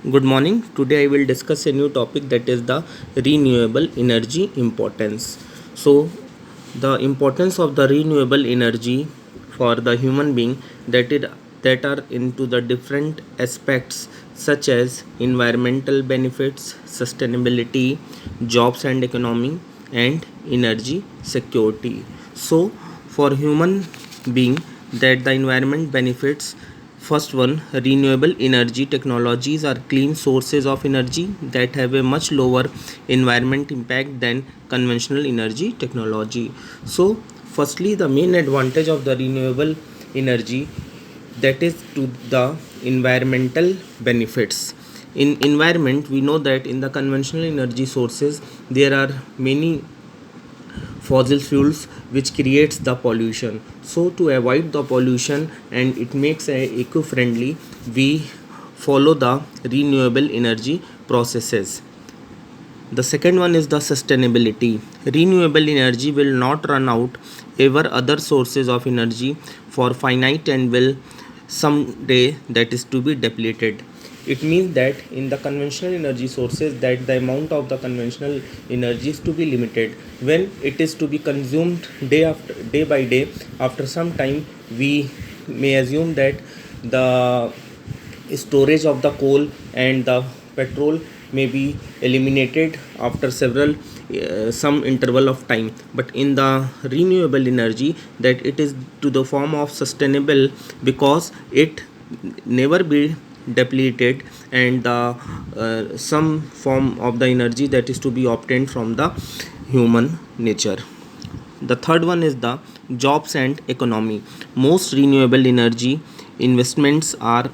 Good morning. Today I will discuss a new topic, that is the renewable energy importance. So, the importance of the renewable energy for the human being, that are into the different aspects such as environmental benefits, sustainability, jobs and economy, and energy security. So, for human being, that the environment benefits. First one, renewable energy technologies are clean sources of energy that have a much lower environment impact than conventional energy technology. So, firstly, the main advantage of the renewable energy, that is to the environmental benefits. In environment, we know that in the conventional energy sources there are many fossil fuels which creates the pollution. So to avoid the pollution and it makes a eco-friendly, we follow the renewable energy processes. The second one is the sustainability. Renewable energy will not run out ever other sources of energy for finite and will someday that is to be depleted. It means that in the conventional energy sources, that the amount of the conventional energy is to be limited. When it is to be consumed day by day, after some time we may assume that the storage of the coal and the petrol may be eliminated after several some interval of time, but in the renewable energy, that it is to the form of sustainable because it never be depleted, and the some form of the energy that is to be obtained from the human nature. The third one is the jobs and economy. Most renewable energy investments are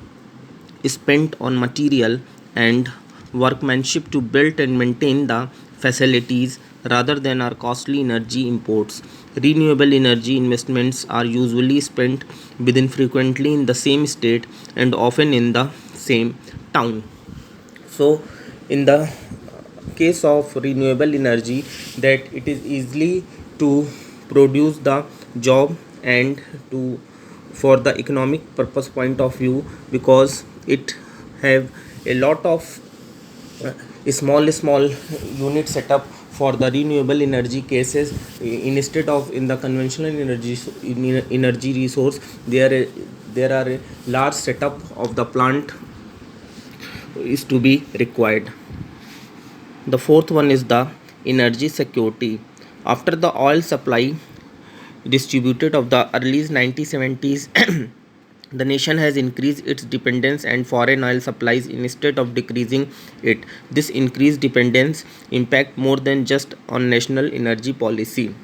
spent on material and workmanship to build and maintain the facilities rather than our costly energy imports. Renewable energy investments are usually spent within frequently in the same state and often in the same town. So, in the case of renewable energy, that it is easily to produce the job and to for the economic purpose point of view, because it have a lot of small unit setup for the renewable energy cases. Instead of in the conventional energy resource, there are a large setup of the plant is to be required. The fourth one is the energy security. After the oil supply distributed of the early 1970s, the nation has increased its dependence and foreign oil supplies instead of decreasing it. This increased dependence impact more than just on national energy policy.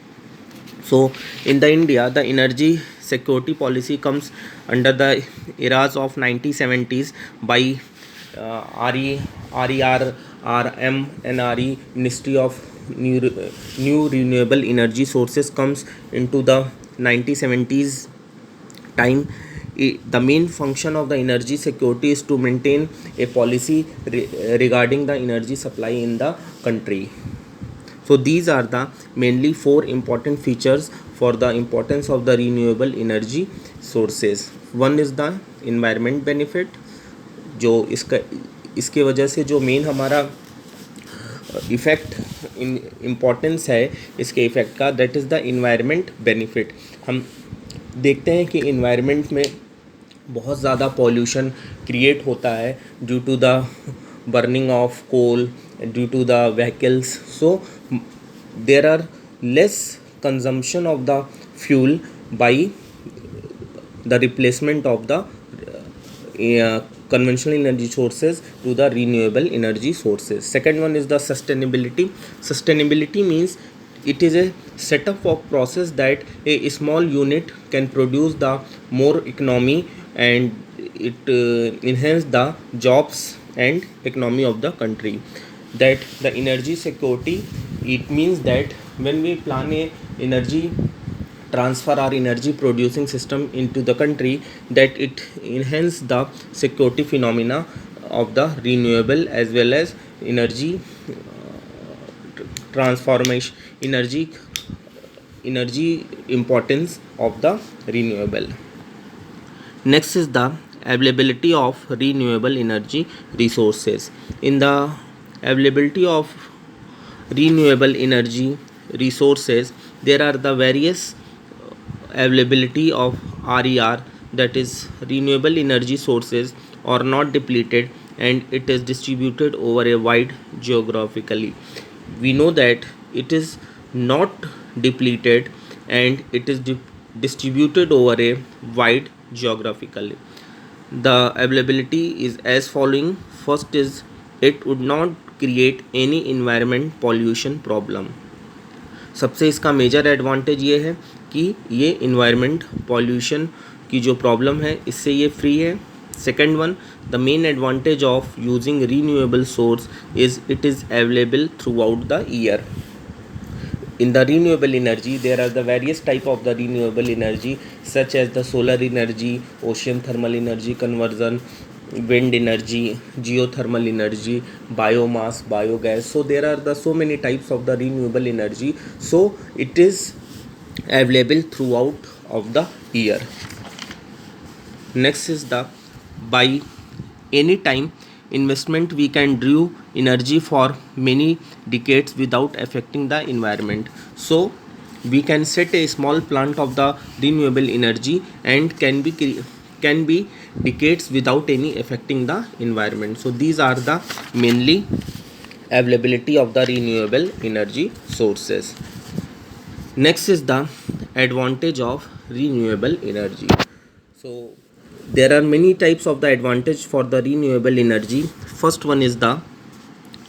So in the India, the energy security policy comes under the eras of 1970s by RERM and RE Ministry of New Renewable Energy Sources comes into the 1970s time. The main function of the energy security is to maintain a policy regarding the energy supply in the country. So these are the mainly four important features for the importance of the renewable energy sources. One is the environment benefit, जो इसके वजह से जो main हमारा effect इन importance है इसके effect का, that is the environment benefit. हम देखते हैं कि इन्वायरमेंट में बहुत ज़्यादा पॉल्यूशन क्रिएट होता है due to the burning of coal, due to the vehicles. So there are less consumption of the fuel by the replacement of the conventional energy sources to the renewable energy sources. Second one is the sustainability. Sustainability means it is a setup of process that a small unit can produce the more economy, and it enhance the jobs and economy of the country. That the energy security, it means that when we plan a energy transfer our energy producing system into the country, that it enhance the security phenomena of the renewable as well as energy transformation, energy importance of the renewable. Next is the availability of renewable energy resources. In the availability of renewable energy resources, there are the various availability of RER, that is renewable energy sources, are not depleted and it is distributed over a wide geographically. We know that it is not depleted and it is distributed over a wide geographically. The availability is as following. First is, it would not create any environment pollution problem. सबसे इसका major advantage ये है कि ये environment pollution की जो problem है इससे ये फ्री है. Second one, the main advantage of using renewable source is it is available through out the year. In the renewable energy, there are the various type of the renewable energy such as the solar energy, ocean thermal energy conversion, wind energy, geothermal energy, biomass, biogas. So there are the so many types of the renewable energy. So it is available throughout of the year. Next is the, by any time investment we can draw energy for many decades without affecting the environment. So we can set a small plant of the renewable energy and can be decades without any affecting the environment. So these are the mainly availability of the renewable energy sources. Next is the advantage of renewable energy. So there are many types of the advantage for the renewable energy. First one is the,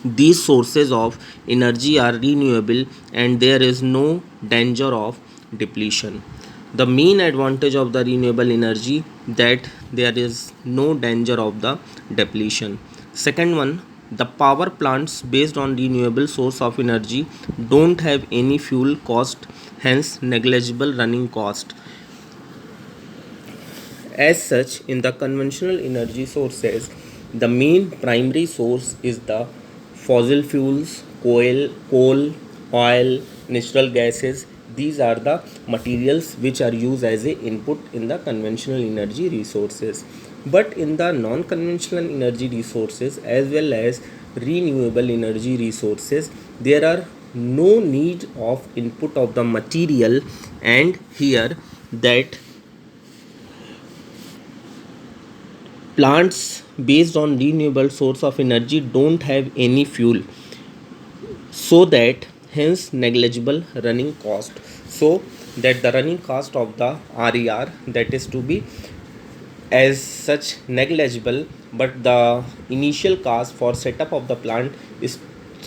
these sources of energy are renewable and there is no danger of depletion. The main advantage of the renewable energy, that there is no danger of the depletion. Second one, the power plants based on renewable source of energy don't have any fuel cost, hence negligible running cost. As such, in the conventional energy sources, the main primary source is the fossil fuels, coal, oil, natural gases. These are the materials which are used as a input in the conventional energy resources. But in the non-conventional energy resources as well as renewable energy resources, there are no need of input of the material, and here that plants based on renewable source of energy don't have any fuel, so that hence negligible running cost. So that the running cost of the RER, that is to be as such negligible, but the initial cost for setup of the plant is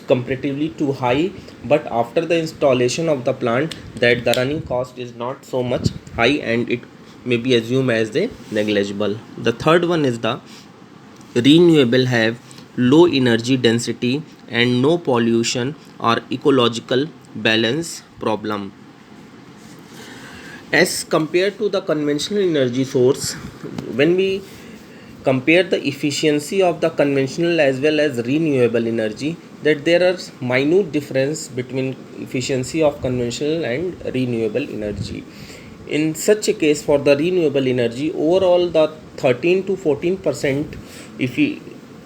comparatively too high, but after the installation of the plant, that the running cost is not so much high and it may be assumed as a negligible. The third one is the renewable have low energy density and no pollution or ecological balance problem. As compared to the conventional energy source, when we compare the efficiency of the conventional as well as renewable energy, that there are minute difference between efficiency of conventional and renewable energy. In such a case, for the renewable energy, overall the 13 to 14%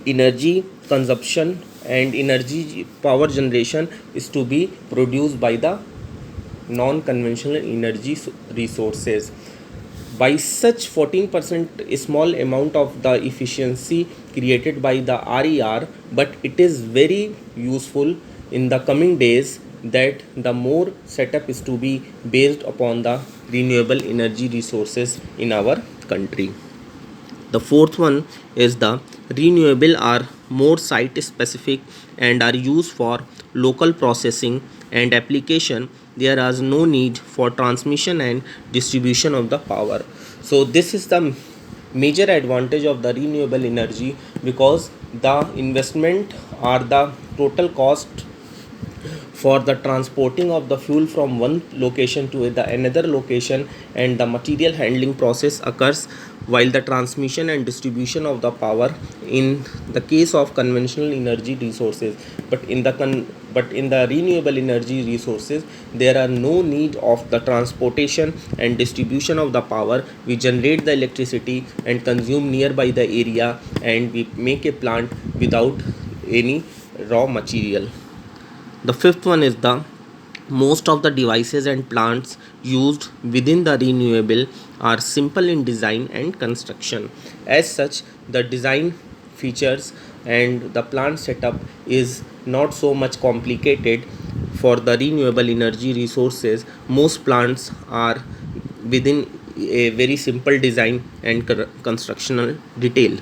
energy consumption and energy power generation is to be produced by the non-conventional energy resources. By such 14% small amount of the efficiency created by the RER, but it is very useful in the coming days, that the more setup is to be based upon the renewable energy resources in our country. The fourth one is the renewable are more site specific and are used for local processing and application. There is no need for transmission and distribution of the power. So this is the major advantage of the renewable energy, because the investment or the total cost for the transporting of the fuel from one location to the another location, and the material handling process occurs while the transmission and distribution of the power in the case of conventional energy resources. But in the renewable energy resources, there are no need of the transportation and distribution of the power. We generate the electricity and consume nearby the area, and we make a plant without any raw material. The fifth one is the most of the devices and plants used within the renewable are simple in design and construction. As such, the design features and the plant setup is not so much complicated. For the renewable energy resources, most plants are within a very simple design and constructional detail,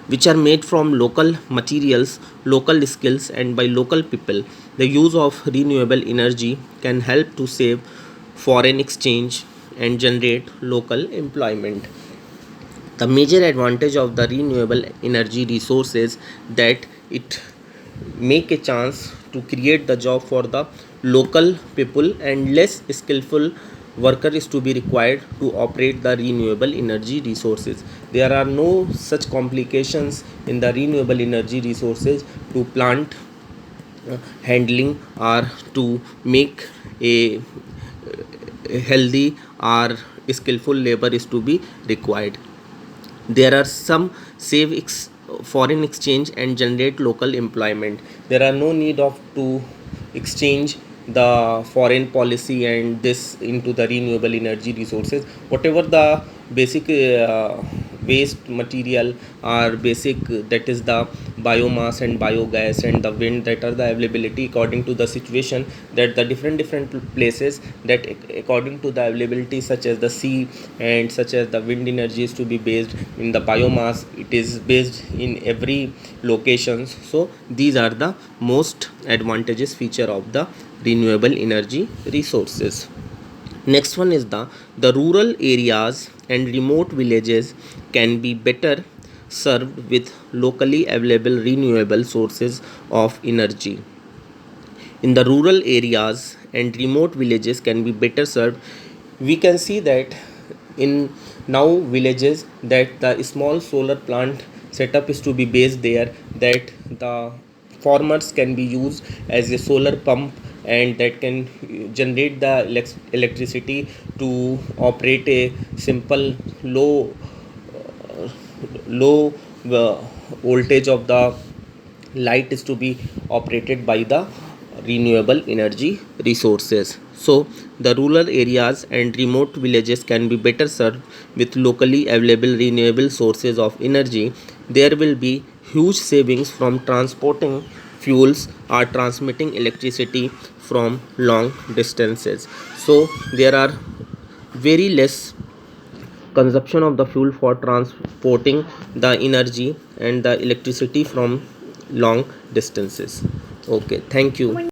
which are made from local materials, local skills, and by local people. The use of renewable energy can help to save foreign exchange and generate local employment. The major advantage of the renewable energy resources that it make a chance to create the job for the local people, and less skillful worker is to be required to operate the renewable energy resources. There are no such complications in the renewable energy resources to plant handling or to make a healthy or skillful labor is to be required. There are some save foreign exchange and generate local employment. There are no need of to exchange the foreign policy and this into the renewable energy resources. Whatever the basic waste material or basic that is the biomass and biogas and the wind, that are the availability according to the situation, that the different places, that according to the availability, such as the sea and such as the wind energy is to be based in the biomass, it is based in every locations. So these are the most advantageous feature of the renewable energy resources. Next one is the rural areas and remote villages can be better served with locally available renewable sources of energy. In the rural areas and remote villages can be better served, we can see that in now villages that the small solar plant setup is to be based there, that the farmers can be used as a solar pump, and that can generate the electricity to operate a simple low voltage of the light is to be operated by the renewable energy resources. So the rural areas and remote villages can be better served with locally available renewable sources of energy. There will be huge savings from transporting fuels or transmitting electricity from long distances. So there are very less consumption of the fuel for transporting the energy and the electricity from long distances. Okay, thank you.